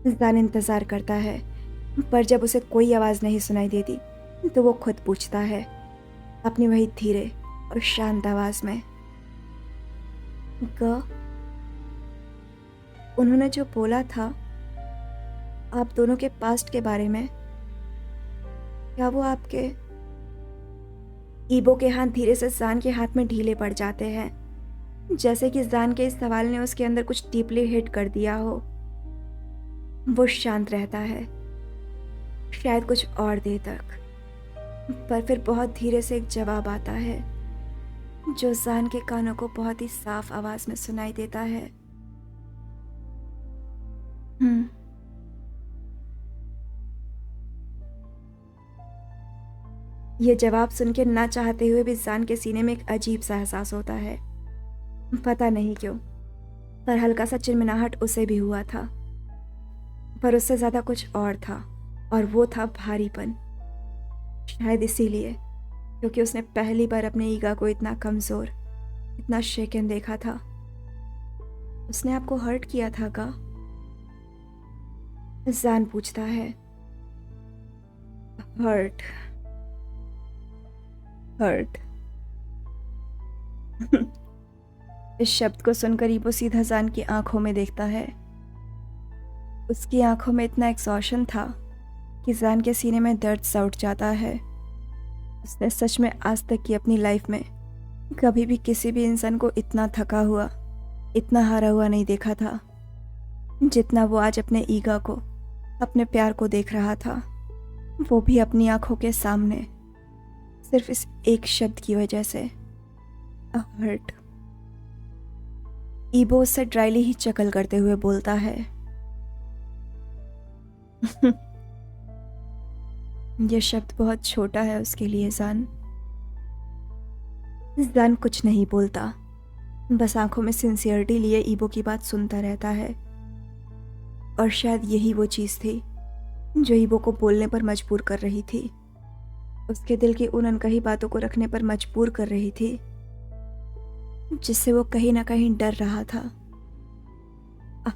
जान इंतजार करता है, पर जब उसे कोई आवाज नहीं सुनाई देती तो वो खुद पूछता है अपनी वही धीरे और शांत आवाज में, ग उन्होंने जो बोला था आप दोनों के पास्ट के बारे में, क्या वो आपके? ईबो के हाथ धीरे से जान के हाथ में ढीले पड़ जाते हैं, जैसे कि जान के इस सवाल ने उसके अंदर कुछ डीपली हिट कर दिया हो। वो शांत रहता है, शायद कुछ और देर तक, पर फिर बहुत धीरे से एक जवाब आता है जो जान के कानों को बहुत ही साफ आवाज में सुनाई देता है, ये जवाब सुन के ना चाहते हुए भी जान के सीने में एक अजीब सा एहसास होता है। पता नहीं क्यों, पर हल्का सा चिनमिनाहट उसे भी हुआ था, पर उससे ज्यादा कुछ और था, और वो था भारीपन। शायद इसीलिए, क्योंकि उसने पहली बार अपने ईगा को इतना कमजोर, इतना शेकन देखा था। उसने आपको हर्ट किया था का? जान पूछता है। हर्ट? हर्ट? इस शब्द को सुनकर ईबो सीधा जान की आंखों में देखता है। उसकी आंखों में इतना एक्सॉशन था कि जान के सीने में दर्द सा उठ जाता है। उसने सच में आज तक की अपनी लाइफ में कभी भी किसी भी इंसान को इतना थका हुआ, इतना हारा हुआ नहीं देखा था, जितना वो आज अपने ईगा को, अपने प्यार को देख रहा था, वो भी अपनी आंखों के सामने, सिर्फ इस एक शब्द की वजह से, हर्ट। ईबो उससे ड्राइली ही चकल करते हुए बोलता है, यह शब्द बहुत छोटा है उसके लिए जान। जान कुछ नहीं बोलता, बस आंखों में सिंसियरिटी लिए ईबो की बात सुनता रहता है। और शायद यही वो चीज थी जो ईबो को बोलने पर मजबूर कर रही थी, उसके दिल की उन अनकही बातों को रखने पर मजबूर कर रही थी, जिससे वो कहीं ना कहीं डर रहा था।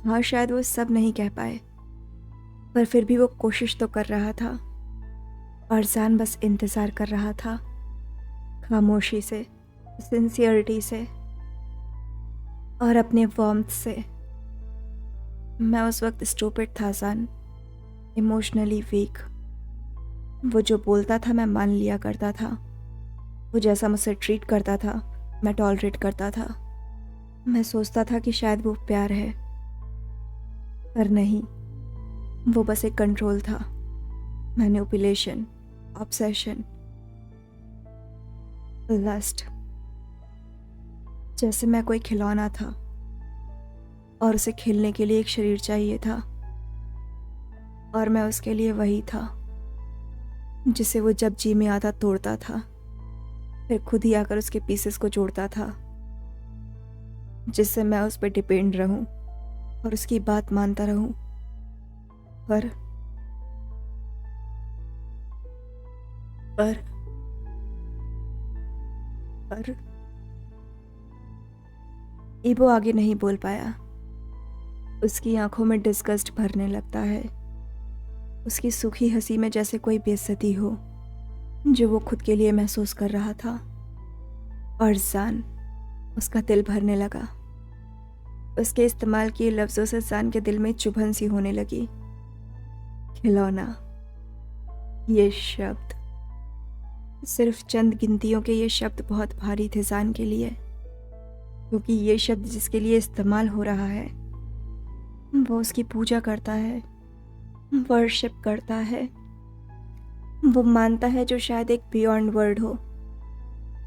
हाँ, शायद वो सब नहीं कह पाए, पर फिर भी वो कोशिश तो कर रहा था, और जान बस इंतजार कर रहा था, खामोशी से, सिंसियरिटी से और अपने वार्मथ से। मैं उस वक्त स्टूपिड था सान, इमोशनली वीक। वो जो बोलता था मैं मान लिया करता था। वो जैसा मुझसे ट्रीट करता था मैं टॉलरेट करता था। मैं सोचता था कि शायद वो प्यार है, पर नहीं, वो बस एक कंट्रोल था। Manipulation, obsession, lust. जैसे मैं कोई खिलौना था और उसे खेलने के लिए एक शरीर चाहिए था, और मैं उसके लिए वही था जिसे वो जब जी में आता तोड़ता था, फिर खुद ही आकर उसके पीसेस को जोड़ता था, जिससे मैं उस पर डिपेंड रहूं और उसकी बात मानता रहूं। पर पर पर ईबो आगे नहीं बोल पाया। उसकी आंखों में डिस्गस्ट भरने लगता है। उसकी सूखी हंसी में जैसे कोई बेइज्जती हो जो वो खुद के लिए महसूस कर रहा था। और जान, उसका दिल भरने लगा। उसके इस्तेमाल किए लफ्जों से जान के दिल में चुभन सी होने लगी। खिलौना, ये शब्द, सिर्फ चंद गिनतियों के ये शब्द बहुत भारी थे जान के लिए, क्योंकि ये शब्द जिसके लिए इस्तेमाल हो रहा है वो उसकी पूजा करता है, वर्शिप करता है। वो मानता है जो शायद एक बियॉन्ड वर्ड हो,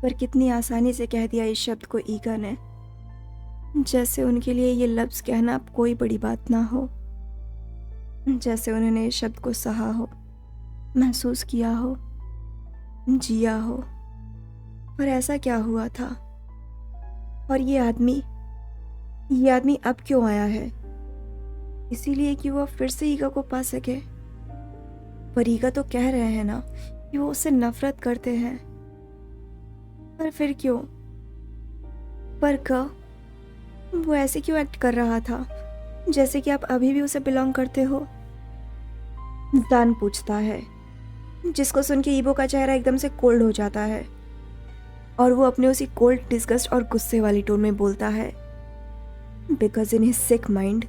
पर कितनी आसानी से कह दिया इस शब्द को ईगा ने, जैसे उनके लिए ये लफ्ज़ कहना अब कोई बड़ी बात ना हो, जैसे उन्होंने इस शब्द को सहा हो, महसूस किया हो, जिया हो। पर ऐसा क्या हुआ था? और ये आदमी अब क्यों आया है? इसीलिए कि वो फिर से ईगा को पा सके। पर ईगा तो कह रहे हैं ना कि वो उससे नफरत करते हैं। पर फिर क्यों? पर वो ऐसे क्यों एक्ट कर रहा था जैसे कि आप अभी भी उसे बिलोंग करते हो? जान पूछता है, जिसको सुन के ईबो का चेहरा एकदम से कोल्ड हो जाता है और वो अपने उसी कोल्ड, डिस्गस्ट और गुस्से वाली टोन में बोलता है, because in his sick mind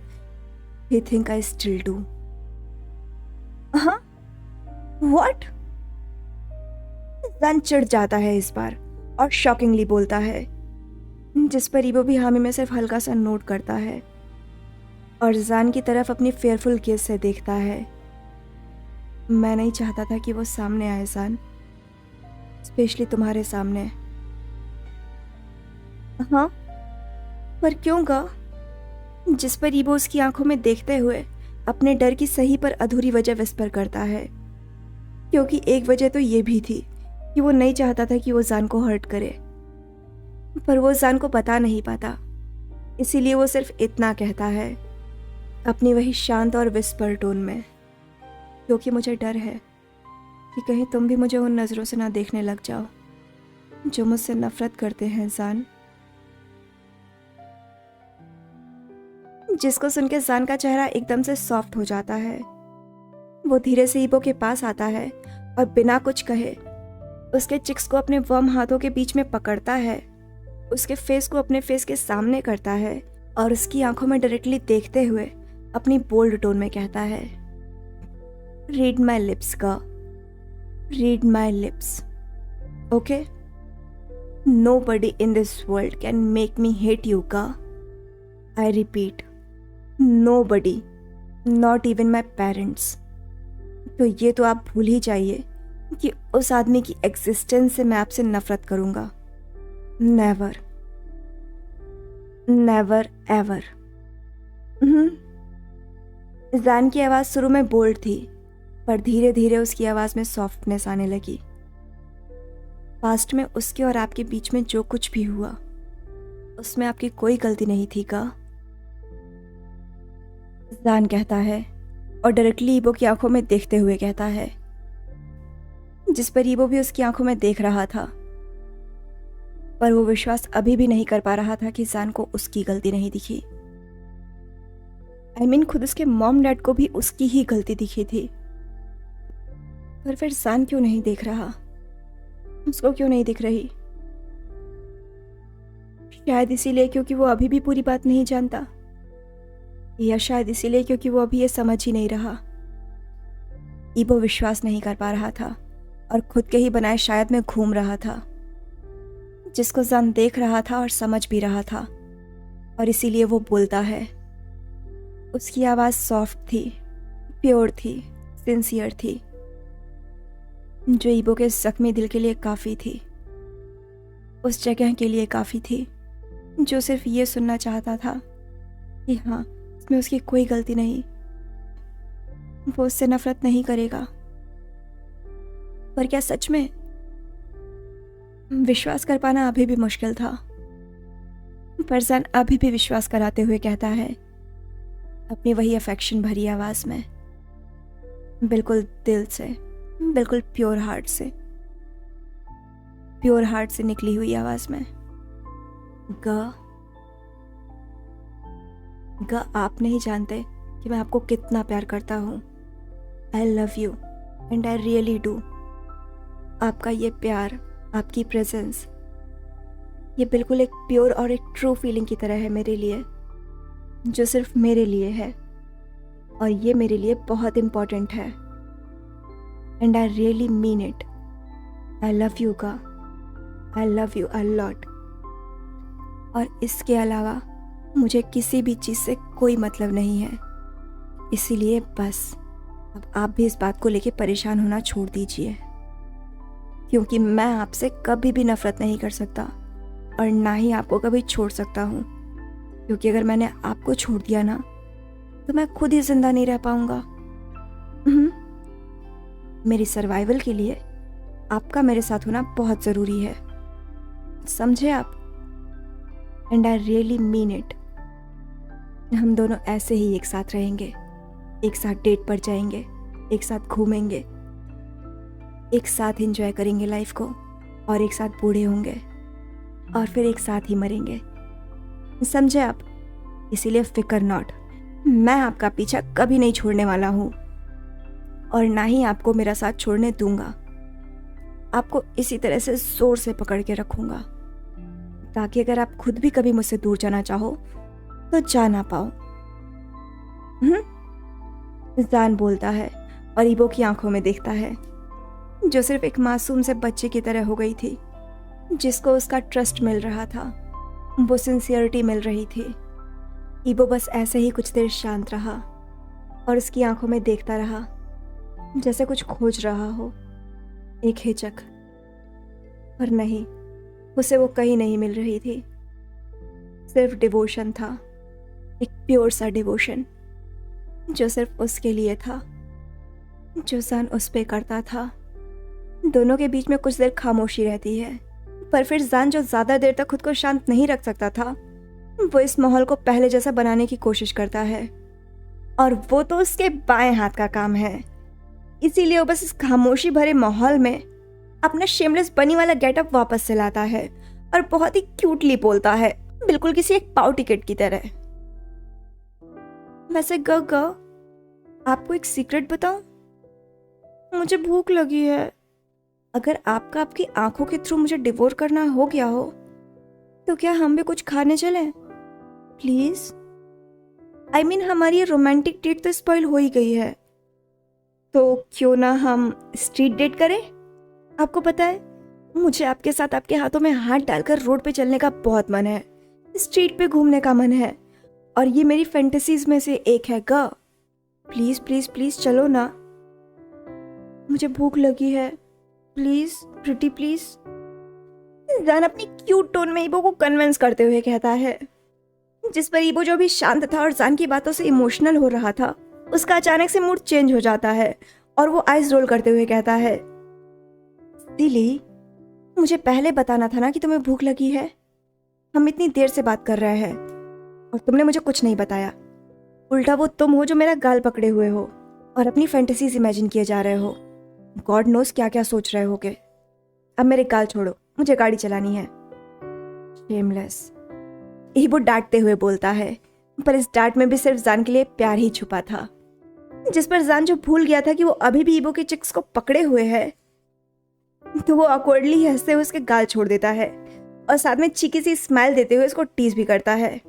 he think I still do. हाँ, व्हाट? जान चिढ़ जाता है इस बार और शॉकिंगली बोलता है, जिस पर ईबो भी हामी में सिर्फ हल्का सा नोट करता है और जान की तरफ अपनी फेयरफुल गेज से देखता है। मैं नहीं चाहता था कि वो सामने आए जान, स्पेशली तुम्हारे सामने। हाँ, पर क्यों गा? जिस पर ईबो उसकी आंखों में देखते हुए अपने डर की सही पर अधूरी वजह विस्पर करता है, क्योंकि एक वजह तो ये भी थी कि वो नहीं चाहता था कि वो जान को हर्ट करे, पर वो जान को बता नहीं पाता। इसीलिए वो सिर्फ इतना कहता है अपनी वही शांत और विस्पर टोन में, क्योंकि मुझे डर है कि कहीं तुम भी मुझे उन नज़रों से ना देखने लग जाओ जो मुझसे नफरत करते हैं जान। जिसको सुन के जान का चेहरा एकदम से सॉफ्ट हो जाता है। वो धीरे से ईबो के पास आता है और बिना कुछ कहे उसके चिक्स को अपने वर्म हाथों के बीच में पकड़ता है, उसके फेस को अपने फेस के सामने करता है और उसकी आंखों में डायरेक्टली देखते हुए अपनी बोल्ड टोन में कहता है, रीड माई लिप्स का, read my lips, okay? Nobody in this world can make me hate you का। I repeat, nobody, not even my parents. तो ये तो आप भूल ही जाइए कि उस आदमी की एग्जिस्टेंस से मैं आपसे नफरत करूंगा। Never, never ever. जान की आवाज़ शुरू में बोल्ड थी, पर धीरे धीरे उसकी आवाज़ में सॉफ्टनेस आने लगी। पास्ट में उसके और आपके बीच में जो कुछ भी हुआ उसमें आपकी कोई गलती नहीं थी का, जान कहता है और डायरेक्टली ईबो की आंखों में देखते हुए कहता है, जिस पर ईबो भी उसकी आंखों में देख रहा था, पर वो विश्वास अभी भी नहीं कर पा रहा था कि जान को उसकी गलती नहीं दिखी। आई मीन खुद उसके मॉम डैड को भी उसकी ही गलती दिखी थी, पर फिर जान क्यों नहीं देख रहा? उसको क्यों नहीं दिख रही? शायद इसीलिए क्योंकि वो अभी भी पूरी बात नहीं जानता, या शायद इसीलिए क्योंकि वो अभी ये समझ ही नहीं रहा। ईबो विश्वास नहीं कर पा रहा था और खुद के ही बनाए शायद में घूम रहा था, जिसको जान देख रहा था और समझ भी रहा था, और इसीलिए वो बोलता है। उसकी आवाज़ सॉफ्ट थी, प्योर थी, सिंसियर थी, जो ईबो के जख्मी दिल के लिए काफ़ी थी, उस जगह के लिए काफ़ी थी, जो सिर्फ ये सुनना चाहता था कि हाँ, इसमें उसकी कोई गलती नहीं, वो उससे नफरत नहीं करेगा। पर क्या सच में? विश्वास कर पाना अभी भी मुश्किल था। पर जान अभी भी विश्वास कराते हुए कहता है, अपनी वही अफेक्शन भरी आवाज में, बिल्कुल दिल से, बिल्कुल प्योर हार्ट से निकली हुई आवाज में, ग आप नहीं जानते कि मैं आपको कितना प्यार करता हूँ। आई love you and I really do. आपका ये प्यार, आपकी प्रेजेंस, ये बिल्कुल एक प्योर और एक ट्रू फीलिंग की तरह है मेरे लिए, जो सिर्फ मेरे लिए है, और ये मेरे लिए बहुत इम्पोर्टेंट है। And I really mean it. I love you गा, I love you a lot. और इसके अलावा मुझे किसी भी चीज़ से कोई मतलब नहीं है। इसीलिए बस अब आप भी इस बात को लेके परेशान होना छोड़ दीजिए, क्योंकि मैं आपसे कभी भी नफरत नहीं कर सकता और ना ही आपको कभी छोड़ सकता हूँ, क्योंकि अगर मैंने आपको छोड़ दिया ना तो मैं खुद ही जिंदा नहीं रह पाऊंगा। मेरी सर्वाइवल के लिए आपका मेरे साथ होना बहुत ज़रूरी है, समझे आप? And I really mean it. हम दोनों ऐसे ही एक साथ रहेंगे, एक साथ डेट पर जाएंगे, एक साथ घूमेंगे, एक साथ एंजॉय करेंगे लाइफ को, और एक साथ बूढ़े होंगे और फिर एक साथ ही मरेंगे, समझे आप? इसीलिए फिकर नॉट, मैं आपका पीछा कभी नहीं छोड़ने वाला हूँ और ना ही आपको मेरा साथ छोड़ने दूंगा। आपको इसी तरह से जोर से पकड़ के रखूंगा ताकि अगर आप खुद भी कभी मुझसे दूर जाना चाहो तो जा ना पाओ। जान बोलता है और ईबो की आंखों में देखता है, जो सिर्फ एक मासूम से बच्चे की तरह हो गई थी, जिसको उसका ट्रस्ट मिल रहा था, वो सिंसियरिटी मिल रही थी। ईबो बस ऐसे ही कुछ देर शांत रहा और उसकी आंखों में देखता रहा, जैसे कुछ खोज रहा हो, एक हिचक। पर नहीं, उसे वो कहीं नहीं मिल रही थी। सिर्फ डिवोशन था, एक प्योर सा डिवोशन, जो सिर्फ उसके लिए था, जो जान उस पे करता था। दोनों के बीच में कुछ देर खामोशी रहती है, पर फिर जान, जो ज्यादा देर तक खुद को शांत नहीं रख सकता था, वो इस माहौल को पहले जैसा बनाने की कोशिश करता है, और वो तो उसके बाएं हाथ का काम है। इसीलिए वो बस इस खामोशी भरे माहौल में अपना शेमलेस बनी वाला गेटअप वापस से लाता है और बहुत ही क्यूटली बोलता है, बिल्कुल किसी एक पाव टिकट की तरह। वैसे ग आपको एक सीक्रेट बताऊं? मुझे भूख लगी है। अगर आपका आपकी आंखों के थ्रू मुझे डिवोर करना हो गया हो तो क्या हम भी कुछ खाने चलें? प्लीज। आई मीन हमारी ये रोमांटिक डेट तो स्पॉइल हो ही गई है, तो क्यों ना हम स्ट्रीट डेट करें? आपको पता है, मुझे आपके साथ आपके हाथों में हाथ डालकर रोड पे चलने का बहुत मन है, स्ट्रीट पे घूमने का मन है, और ये मेरी फैंटेसीज में से एक है ग। प्लीज प्लीज प्लीज चलो ना, मुझे भूख लगी है, प्लीज प्रिटी प्लीज। जान अपनी क्यूट टोन में ईबो को कन्विंस करते हुए कहता है, जिस पर ईबो जो भी शांत था और जान की बातों से इमोशनल हो रहा था, उसका अचानक से मूड चेंज हो जाता है और वो आइज रोल करते हुए कहता है, दिली, मुझे पहले बताना था ना कि तुम्हें भूख लगी है। हम इतनी देर से बात कर रहे हैं और तुमने मुझे कुछ नहीं बताया। उल्टा वो तुम हो जो मेरा गाल पकड़े हुए हो और अपनी फैंटेसीज इमेजिन किए जा रहे हो। गॉड नोस क्या क्या सोच रहे होगे। अब मेरे गाल छोड़ो, मुझे गाड़ी चलानी है। शेमलेस, ईबो डांटते हुए बोलता है, पर इस डांट में भी सिर्फ जान के लिए प्यार ही छुपा था, जिस पर जान जो भूल गया था कि वो अभी भी ईबो के चिक्स को पकड़े हुए है, तो वो ऑकवर्डली हंसते हुए उसके गाल छोड़ देता है और साथ में चीकी सी स्माइल देते हुए उसको टीज भी करता है।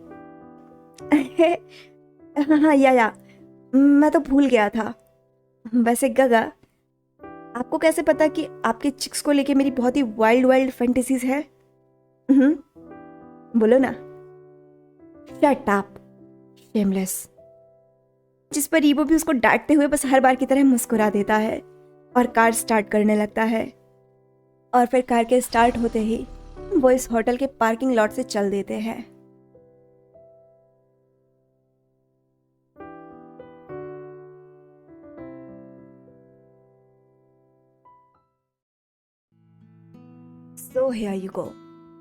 हाँ हाँ, या मैं तो भूल गया था। वैसे गगा, आपको कैसे पता कि आपके चिक्स को लेके मेरी बहुत ही वाइल्ड वाइल्ड फैंटेसीज है? बोलो ना। Shut up, shameless. जिस पर ईबो भी उसको डांटते हुए बस हर बार की तरह मुस्कुरा देता है और कार स्टार्ट करने लगता है। और फिर कार के स्टार्ट होते ही वो इस होटल के पार्किंग लॉट से चल देते हैं। So here you go.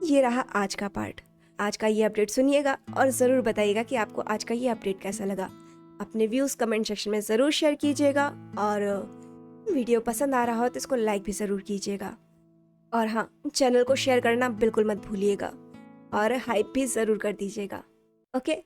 ये रहा आज का पार्ट। आज का ये अपडेट सुनिएगा और ज़रूर बताइएगा कि आपको आज का ये अपडेट कैसा लगा। अपने व्यूज़ कमेंट सेक्शन में ज़रूर शेयर कीजिएगा और वीडियो पसंद आ रहा हो तो इसको लाइक भी ज़रूर कीजिएगा। और हाँ, चैनल को शेयर करना बिल्कुल मत भूलिएगा और हाइप भी ज़रूर कर दीजिएगा। ओके,